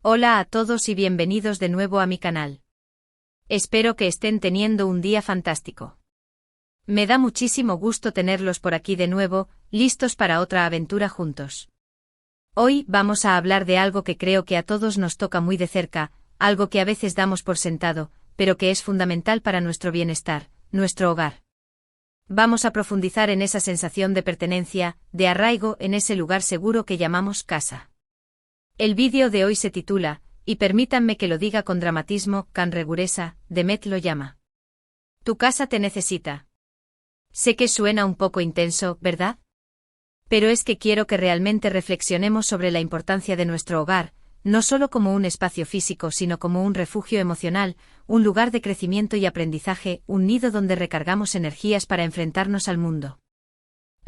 Hola a todos y bienvenidos de nuevo a mi canal. Espero que estén teniendo un día fantástico. Me da muchísimo gusto tenerlos por aquí de nuevo, listos para otra aventura juntos. Hoy vamos a hablar de algo que creo que a todos nos toca muy de cerca, algo que a veces damos por sentado, pero que es fundamental para nuestro bienestar, nuestro hogar. Vamos a profundizar en esa sensación de pertenencia, de arraigo en ese lugar seguro que llamamos casa. El vídeo de hoy se titula, y permítanme que lo diga con dramatismo, Can Reguresa, de Met lo llama. Tu casa te necesita. Sé que suena un poco intenso, ¿verdad? Pero es que quiero que realmente reflexionemos sobre la importancia de nuestro hogar, no solo como un espacio físico sino como un refugio emocional, un lugar de crecimiento y aprendizaje, un nido donde recargamos energías para enfrentarnos al mundo.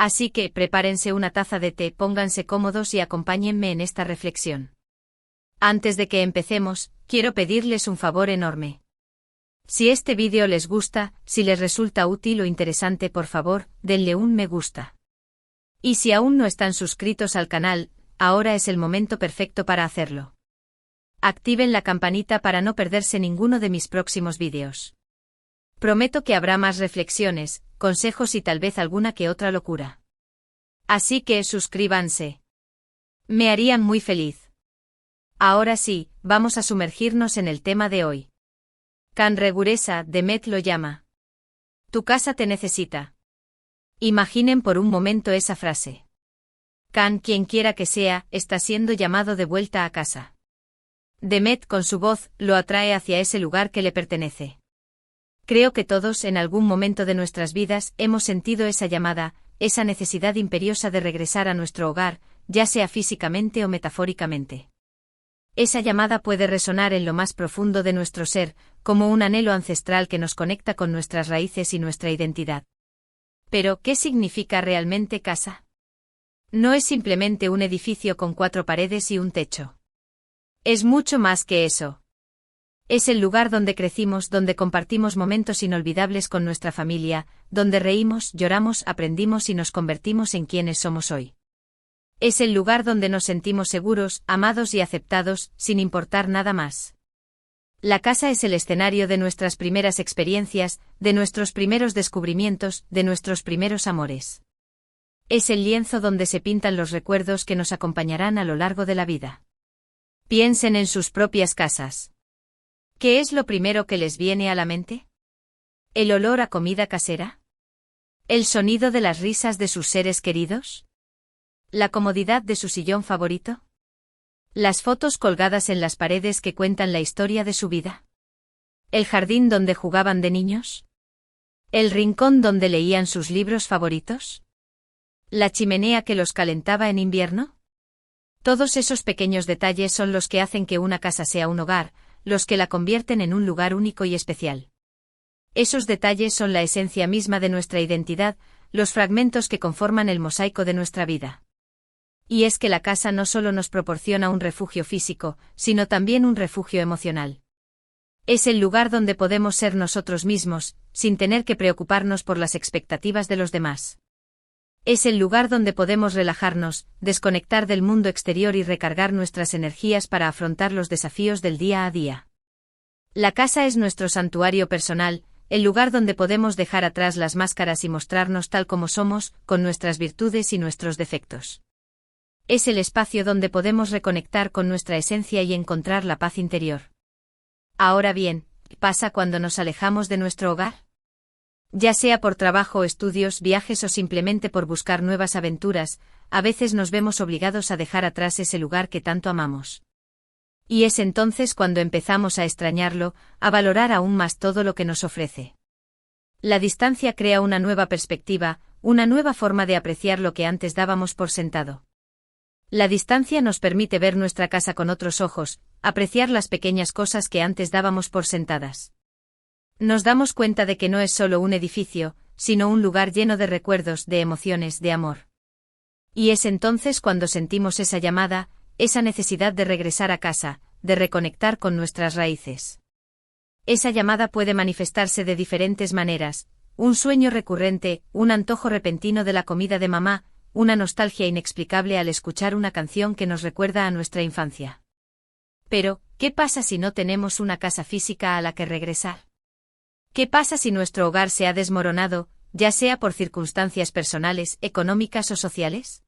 Así que prepárense una taza de té, pónganse cómodos y acompáñenme en esta reflexión. Antes de que empecemos, quiero pedirles un favor enorme. Si este vídeo les gusta, si les resulta útil o interesante, por favor, denle un me gusta. Y si aún no están suscritos al canal, ahora es el momento perfecto para hacerlo. Activen la campanita para no perderse ninguno de mis próximos vídeos. Prometo que habrá más reflexiones, consejos y tal vez alguna que otra locura. Así que suscríbanse. Me harían muy feliz. Ahora sí, vamos a sumergirnos en el tema de hoy. Can Reguresa, de Met lo llama. Tu casa te necesita. Imaginen por un momento esa frase. Can, quien quiera que sea, está siendo llamado de vuelta a casa. Demet, con su voz, lo atrae hacia ese lugar que le pertenece. Creo que todos, en algún momento de nuestras vidas, hemos sentido esa llamada, esa necesidad imperiosa de regresar a nuestro hogar, ya sea físicamente o metafóricamente. Esa llamada puede resonar en lo más profundo de nuestro ser, como un anhelo ancestral que nos conecta con nuestras raíces y nuestra identidad. Pero, ¿qué significa realmente casa? No es simplemente un edificio con 4 paredes y un techo. Es mucho más que eso. Es el lugar donde crecimos, donde compartimos momentos inolvidables con nuestra familia, donde reímos, lloramos, aprendimos y nos convertimos en quienes somos hoy. Es el lugar donde nos sentimos seguros, amados y aceptados, sin importar nada más. La casa es el escenario de nuestras primeras experiencias, de nuestros primeros descubrimientos, de nuestros primeros amores. Es el lienzo donde se pintan los recuerdos que nos acompañarán a lo largo de la vida. Piensen en sus propias casas. ¿Qué es lo primero que les viene a la mente? ¿El olor a comida casera? ¿El sonido de las risas de sus seres queridos? ¿La comodidad de su sillón favorito? ¿Las fotos colgadas en las paredes que cuentan la historia de su vida? ¿El jardín donde jugaban de niños? ¿El rincón donde leían sus libros favoritos? ¿La chimenea que los calentaba en invierno? Todos esos pequeños detalles son los que hacen que una casa sea un hogar, los que la convierten en un lugar único y especial. Esos detalles son la esencia misma de nuestra identidad, los fragmentos que conforman el mosaico de nuestra vida. Y es que la casa no solo nos proporciona un refugio físico, sino también un refugio emocional. Es el lugar donde podemos ser nosotros mismos, sin tener que preocuparnos por las expectativas de los demás. Es el lugar donde podemos relajarnos, desconectar del mundo exterior y recargar nuestras energías para afrontar los desafíos del día a día. La casa es nuestro santuario personal, el lugar donde podemos dejar atrás las máscaras y mostrarnos tal como somos, con nuestras virtudes y nuestros defectos. Es el espacio donde podemos reconectar con nuestra esencia y encontrar la paz interior. Ahora bien, ¿qué pasa cuando nos alejamos de nuestro hogar? Ya sea por trabajo, estudios, viajes o simplemente por buscar nuevas aventuras, a veces nos vemos obligados a dejar atrás ese lugar que tanto amamos. Y es entonces cuando empezamos a extrañarlo, a valorar aún más todo lo que nos ofrece. La distancia crea una nueva perspectiva, una nueva forma de apreciar lo que antes dábamos por sentado. La distancia nos permite ver nuestra casa con otros ojos, apreciar las pequeñas cosas que antes dábamos por sentadas. Nos damos cuenta de que no es solo un edificio, sino un lugar lleno de recuerdos, de emociones, de amor. Y es entonces cuando sentimos esa llamada, esa necesidad de regresar a casa, de reconectar con nuestras raíces. Esa llamada puede manifestarse de diferentes maneras: un sueño recurrente, un antojo repentino de la comida de mamá, una nostalgia inexplicable al escuchar una canción que nos recuerda a nuestra infancia. Pero, ¿qué pasa si no tenemos una casa física a la que regresar? ¿Qué pasa si nuestro hogar se ha desmoronado, ya sea por circunstancias personales, económicas o sociales?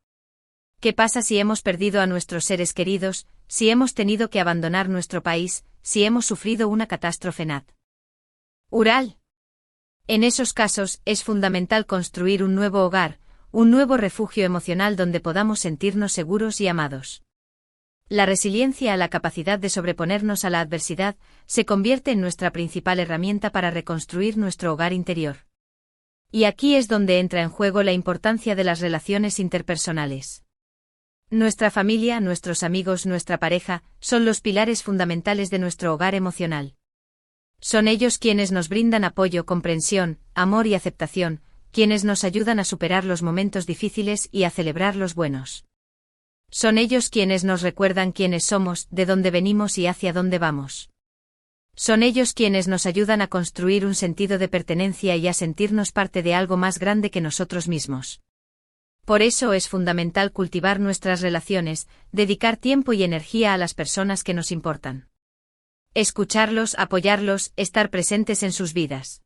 ¿Qué pasa si hemos perdido a nuestros seres queridos, si hemos tenido que abandonar nuestro país, si hemos sufrido una catástrofe natural? En esos casos, es fundamental construir un nuevo hogar, un nuevo refugio emocional donde podamos sentirnos seguros y amados. La resiliencia, la capacidad de sobreponernos a la adversidad, se convierte en nuestra principal herramienta para reconstruir nuestro hogar interior. Y aquí es donde entra en juego la importancia de las relaciones interpersonales. Nuestra familia, nuestros amigos, nuestra pareja, son los pilares fundamentales de nuestro hogar emocional. Son ellos quienes nos brindan apoyo, comprensión, amor y aceptación, quienes nos ayudan a superar los momentos difíciles y a celebrar los buenos. Son ellos quienes nos recuerdan quiénes somos, de dónde venimos y hacia dónde vamos. Son ellos quienes nos ayudan a construir un sentido de pertenencia y a sentirnos parte de algo más grande que nosotros mismos. Por eso es fundamental cultivar nuestras relaciones, dedicar tiempo y energía a las personas que nos importan. Escucharlos, apoyarlos, estar presentes en sus vidas.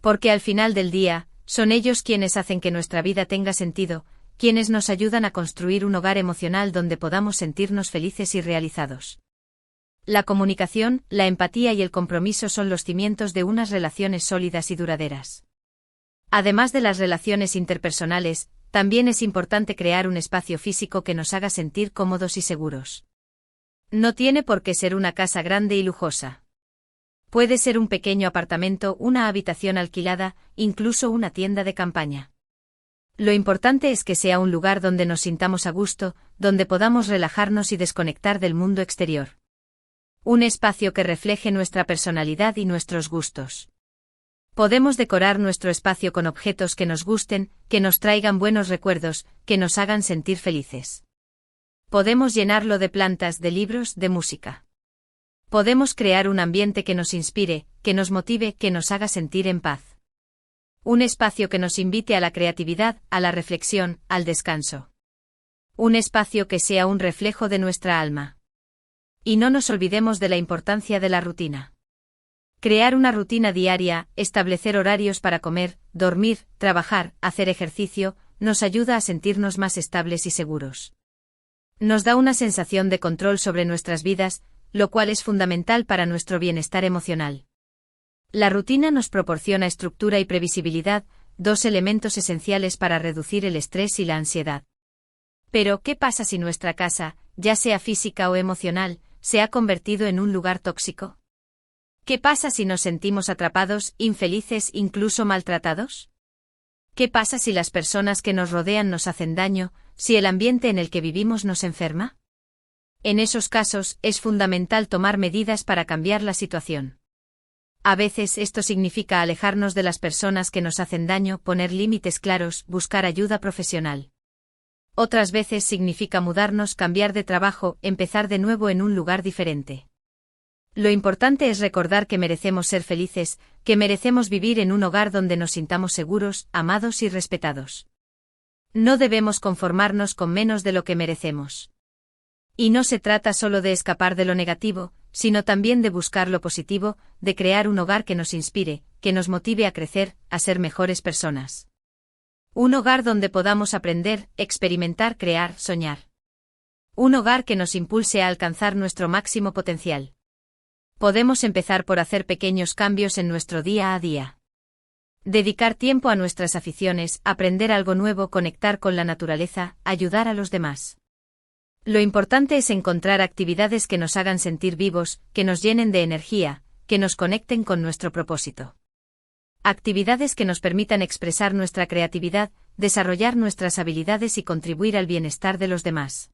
Porque al final del día, son ellos quienes hacen que nuestra vida tenga sentido, quienes nos ayudan a construir un hogar emocional donde podamos sentirnos felices y realizados. La comunicación, la empatía y el compromiso son los cimientos de unas relaciones sólidas y duraderas. Además de las relaciones interpersonales, también es importante crear un espacio físico que nos haga sentir cómodos y seguros. No tiene por qué ser una casa grande y lujosa. Puede ser un pequeño apartamento, una habitación alquilada, incluso una tienda de campaña. Lo importante es que sea un lugar donde nos sintamos a gusto, donde podamos relajarnos y desconectar del mundo exterior. Un espacio que refleje nuestra personalidad y nuestros gustos. Podemos decorar nuestro espacio con objetos que nos gusten, que nos traigan buenos recuerdos, que nos hagan sentir felices. Podemos llenarlo de plantas, de libros, de música. Podemos crear un ambiente que nos inspire, que nos motive, que nos haga sentir en paz. Un espacio que nos invite a la creatividad, a la reflexión, al descanso. Un espacio que sea un reflejo de nuestra alma. Y no nos olvidemos de la importancia de la rutina. Crear una rutina diaria, establecer horarios para comer, dormir, trabajar, hacer ejercicio, nos ayuda a sentirnos más estables y seguros. Nos da una sensación de control sobre nuestras vidas, lo cual es fundamental para nuestro bienestar emocional. La rutina nos proporciona estructura y previsibilidad, dos elementos esenciales para reducir el estrés y la ansiedad. Pero, ¿qué pasa si nuestra casa, ya sea física o emocional, se ha convertido en un lugar tóxico? ¿Qué pasa si nos sentimos atrapados, infelices, incluso maltratados? ¿Qué pasa si las personas que nos rodean nos hacen daño, si el ambiente en el que vivimos nos enferma? En esos casos, es fundamental tomar medidas para cambiar la situación. A veces esto significa alejarnos de las personas que nos hacen daño, poner límites claros, buscar ayuda profesional. Otras veces significa mudarnos, cambiar de trabajo, empezar de nuevo en un lugar diferente. Lo importante es recordar que merecemos ser felices, que merecemos vivir en un hogar donde nos sintamos seguros, amados y respetados. No debemos conformarnos con menos de lo que merecemos. Y no se trata solo de escapar de lo negativo, sino también de buscar lo positivo, de crear un hogar que nos inspire, que nos motive a crecer, a ser mejores personas. Un hogar donde podamos aprender, experimentar, crear, soñar. Un hogar que nos impulse a alcanzar nuestro máximo potencial. Podemos empezar por hacer pequeños cambios en nuestro día a día. Dedicar tiempo a nuestras aficiones, aprender algo nuevo, conectar con la naturaleza, ayudar a los demás. Lo importante es encontrar actividades que nos hagan sentir vivos, que nos llenen de energía, que nos conecten con nuestro propósito. Actividades que nos permitan expresar nuestra creatividad, desarrollar nuestras habilidades y contribuir al bienestar de los demás.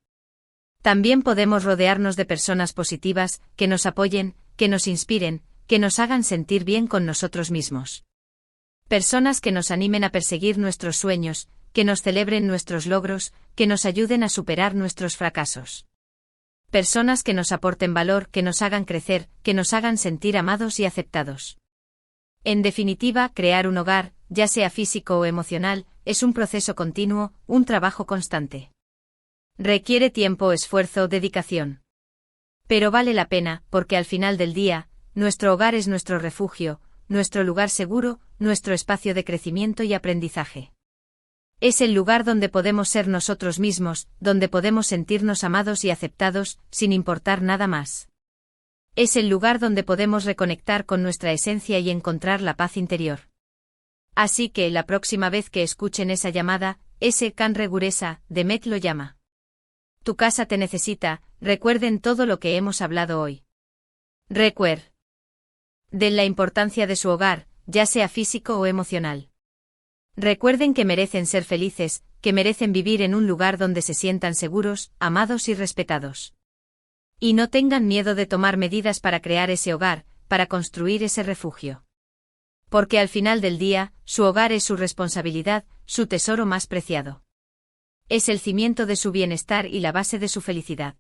También podemos rodearnos de personas positivas, que nos apoyen, que nos inspiren, que nos hagan sentir bien con nosotros mismos. Personas que nos animen a perseguir nuestros sueños, que nos celebren nuestros logros, que nos ayuden a superar nuestros fracasos. Personas que nos aporten valor, que nos hagan crecer, que nos hagan sentir amados y aceptados. En definitiva, crear un hogar, ya sea físico o emocional, es un proceso continuo, un trabajo constante. Requiere tiempo, esfuerzo, dedicación. Pero vale la pena, porque al final del día, nuestro hogar es nuestro refugio, nuestro lugar seguro, nuestro espacio de crecimiento y aprendizaje. Es el lugar donde podemos ser nosotros mismos, donde podemos sentirnos amados y aceptados, sin importar nada más. Es el lugar donde podemos reconectar con nuestra esencia y encontrar la paz interior. Así que la próxima vez que escuchen esa llamada, ese can reguresa, Demet lo llama. Tu casa te necesita, recuerden todo lo que hemos hablado hoy. Den la importancia de su hogar, ya sea físico o emocional. Recuerden que merecen ser felices, que merecen vivir en un lugar donde se sientan seguros, amados y respetados. Y no tengan miedo de tomar medidas para crear ese hogar, para construir ese refugio. Porque al final del día, su hogar es su responsabilidad, su tesoro más preciado. Es el cimiento de su bienestar y la base de su felicidad.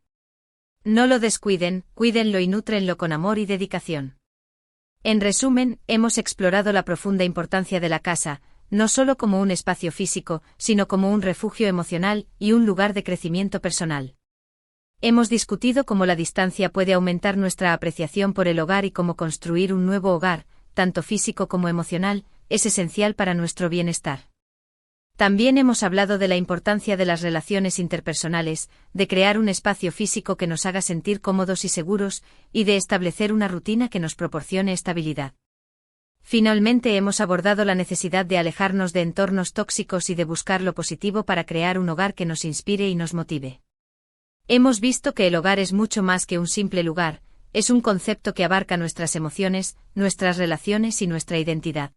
No lo descuiden, cuídenlo y nútrenlo con amor y dedicación. En resumen, hemos explorado la profunda importancia de la casa, no solo como un espacio físico, sino como un refugio emocional y un lugar de crecimiento personal. Hemos discutido cómo la distancia puede aumentar nuestra apreciación por el hogar y cómo construir un nuevo hogar, tanto físico como emocional, es esencial para nuestro bienestar. También hemos hablado de la importancia de las relaciones interpersonales, de crear un espacio físico que nos haga sentir cómodos y seguros, y de establecer una rutina que nos proporcione estabilidad. Finalmente hemos abordado la necesidad de alejarnos de entornos tóxicos y de buscar lo positivo para crear un hogar que nos inspire y nos motive. Hemos visto que el hogar es mucho más que un simple lugar, es un concepto que abarca nuestras emociones, nuestras relaciones y nuestra identidad.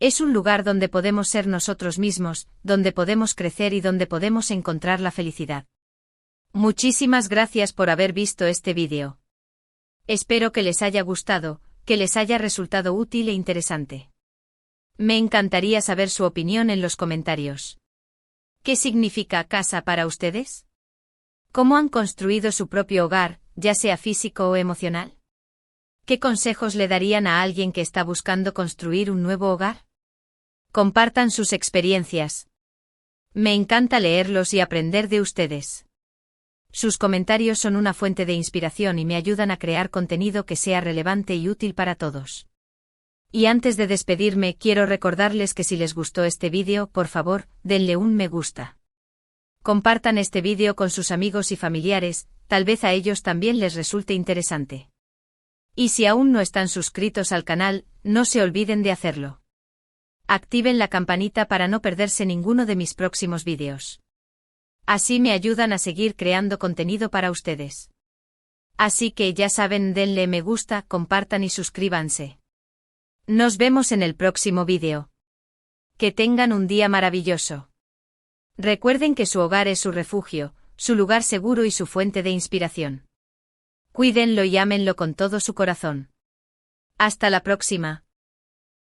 Es un lugar donde podemos ser nosotros mismos, donde podemos crecer y donde podemos encontrar la felicidad. Muchísimas gracias por haber visto este vídeo. Espero que les haya gustado, que les haya resultado útil e interesante. Me encantaría saber su opinión en los comentarios. ¿Qué significa casa para ustedes? ¿Cómo han construido su propio hogar, ya sea físico o emocional? ¿Qué consejos le darían a alguien que está buscando construir un nuevo hogar? Compartan sus experiencias. Me encanta leerlos y aprender de ustedes. Sus comentarios son una fuente de inspiración y me ayudan a crear contenido que sea relevante y útil para todos. Y antes de despedirme, quiero recordarles que si les gustó este vídeo, por favor, denle un me gusta. Compartan este vídeo con sus amigos y familiares, tal vez a ellos también les resulte interesante. Y si aún no están suscritos al canal, no se olviden de hacerlo. Activen la campanita para no perderse ninguno de mis próximos vídeos. Así me ayudan a seguir creando contenido para ustedes. Así que ya saben, denle me gusta, compartan y suscríbanse. Nos vemos en el próximo vídeo. Que tengan un día maravilloso. Recuerden que su hogar es su refugio, su lugar seguro y su fuente de inspiración. Cuídenlo y ámenlo con todo su corazón. Hasta la próxima.